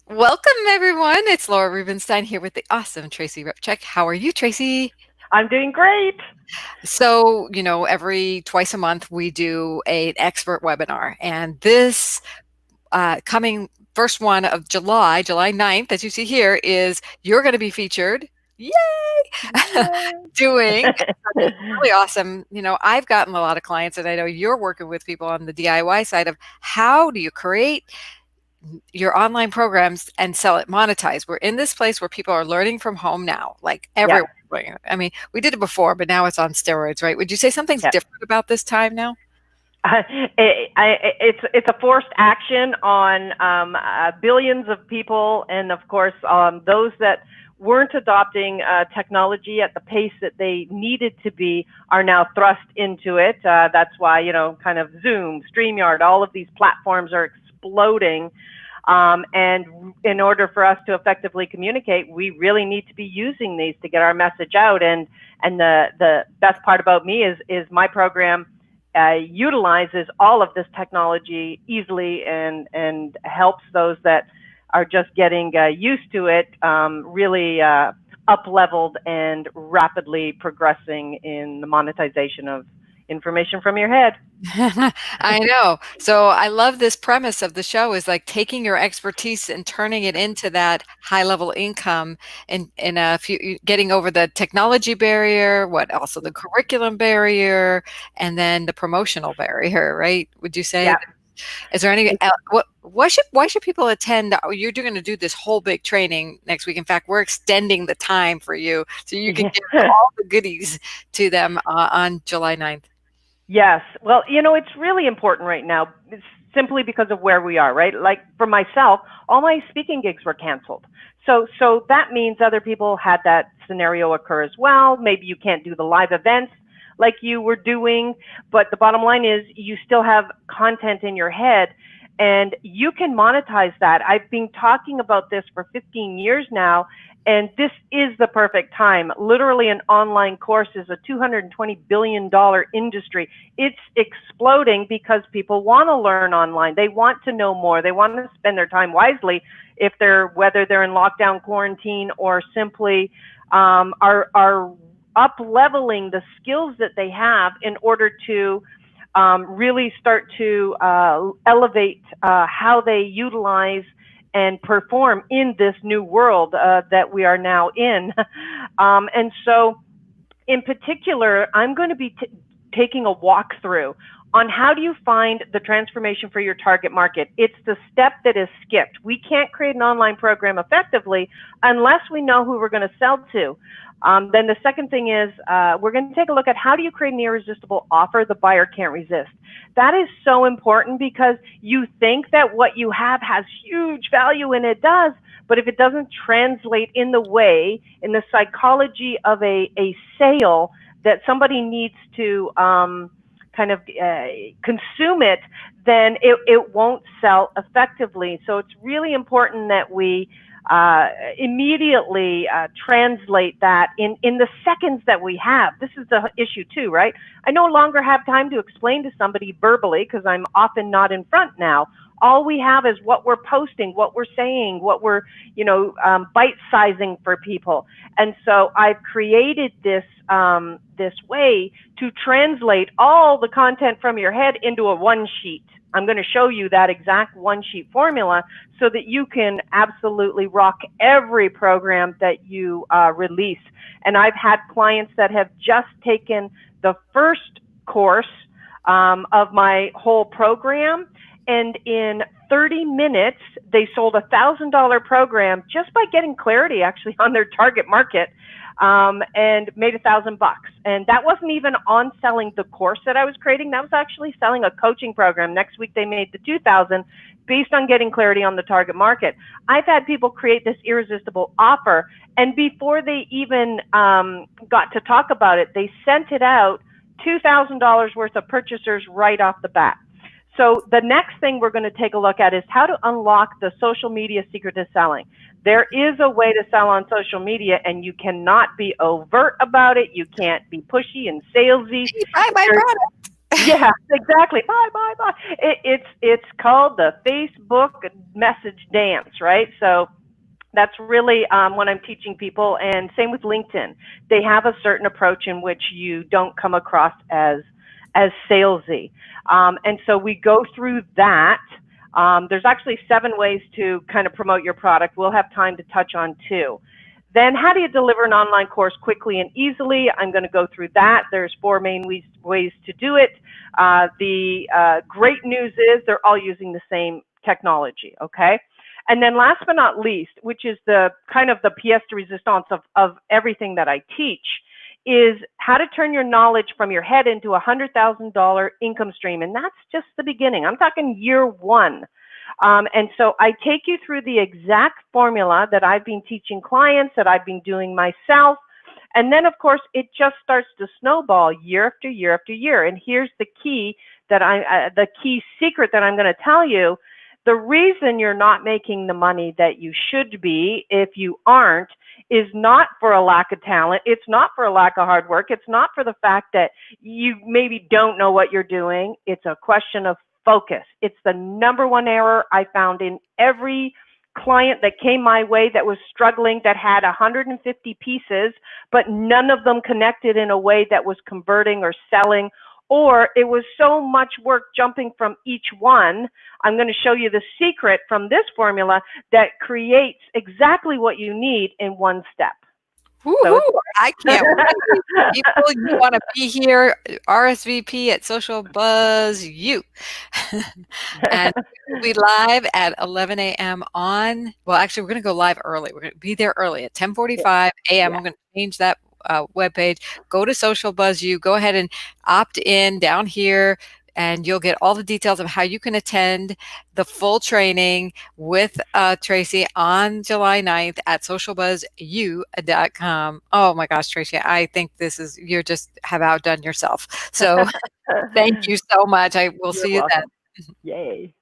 Welcome, everyone. It's Laura Rubenstein here with the awesome Tracy Repchuk. How are you, Tracy? I'm doing great. So, every twice a month we do an expert webinar, and this coming first one of July 9th, as you see here, is you're going to be featured. Yay! Yay. Doing something really awesome. I've gotten a lot of clients, and I know you're working with people on the DIY side of how do you create your online programs and sell it, monetize. We're in this place where people are learning from home now, like Yes, everywhere. I mean, we did it before, but now it's on steroids, right? Would you say something's yes. different about this time now? It's a forced action on billions of people, and of course, those that weren't adopting technology at the pace that they needed to be are now thrust into it. That's why, kind of Zoom, StreamYard, all of these platforms are exploding. And in order for us to effectively communicate, we really need to be using these to get our message out. And the best part about me is my program utilizes all of this technology easily and helps those that are just getting used to it really up leveled and rapidly progressing in the monetization of information from your head. I know. So I love this premise of the show is like taking your expertise and turning it into that high level income and in a few getting over the technology barrier, what also the curriculum barrier, and then the promotional barrier, right? Would you say? Yeah. Is there any why should people attend? You're going to do this whole big training next week. In fact, we're extending the time for you so you can give Yeah. all the goodies to them on July 9th. Yes. Well, it's really important right now simply because of where we are, right? Like for myself, all my speaking gigs were canceled. So that means other people had that scenario occur as well. Maybe you can't do the live events like you were doing, but the bottom line is you still have content in your head and you can monetize that. I've been talking about this for 15 years now, and this is the perfect time. Literally, an online course is a $220 billion industry. It's exploding because people want to learn online. They want to know more. They want to spend their time wisely whether they're in lockdown quarantine or simply are up leveling the skills that they have in order to really start to elevate how they utilize and perform in this new world that we are now in. And so, in particular, I'm going to be taking a walkthrough on how do you find the transformation for your target market. It's the step that is skipped. We can't create an online program effectively unless we know who we're going to sell to. Then the second thing is we're going to take a look at how do you create an irresistible offer the buyer can't resist. That is so important because you think that what you have has huge value, and it does, but if it doesn't translate in the psychology of a sale that somebody needs to kind of consume it, then it won't sell effectively. So it's really important that we immediately translate that in the seconds that we have. This is the issue too, right? I no longer have time to explain to somebody verbally because I'm often not in front now. All we have is what we're posting, what we're saying, what we're, bite sizing for people. And so I've created this way to translate all the content from your head into a one sheet. I'm going to show you that exact one sheet formula so that you can absolutely rock every program that you release. And I've had clients that have just taken the first course of my whole program, and in 30 minutes, they sold a $1,000 program just by getting clarity actually on their target market. And made $1,000. And that wasn't even on selling the course that I was creating. That was actually selling a coaching program. Next week, they made the 2,000 based on getting clarity on the target market. I've had people create this irresistible offer, and before they even got to talk about it, they sent it out, $2,000 worth of purchasers right off the bat. So the next thing we're going to take a look at is how to unlock the social media secret to selling. There is a way to sell on social media, and you cannot be overt about it. You can't be pushy and salesy. Buy my product. Yeah, exactly. Bye, bye, bye. It's called the Facebook message dance, right? So that's really what I'm teaching people, and same with LinkedIn. They have a certain approach in which you don't come across as salesy, and so we go through that. There's actually 7 ways to kind of promote your product. We'll have time to touch on 2. Then, how do you deliver an online course quickly and easily? I'm going to go through that. There's 4 main ways to do it. The great news is they're all using the same technology, okay? And then last but not least, which is the kind of the pièce de résistance of everything that I teach, is how to turn your knowledge from your head into a $100,000 income stream. And that's just the beginning. I'm talking year 1. And so I take you through the exact formula that I've been teaching clients, that I've been doing myself. And then, of course, it just starts to snowball year after year after year. And here's the key the key secret that I'm going to tell you. The reason you're not making the money that you should be, if you aren't, is not for a lack of talent. It's not for a lack of hard work. It's not for the fact that you maybe don't know what you're doing. It's a question of focus. It's the number one error I found in every client that came my way that was struggling, that had 150 pieces, but none of them connected in a way that was converting or selling, or it was so much work jumping from each one. I'm going to show you the secret from this formula that creates exactly what you need in one step. So Woohoo! I can't wait. People, you want to be here, RSVP at Social Buzz U. And we'll be live at 11 a.m. on, well, actually, we're going to go live early. We're going to be there early at 10:45 a.m. yeah. I'm going to change that webpage. Go to Social Buzz U. Go ahead and opt in down here, and you'll get all the details of how you can attend the full training with Tracy on July 9th at socialbuzzu.com. Oh my gosh, Tracy, I think you just have outdone yourself. So thank you so much. I will You're see you then. welcome. Yay.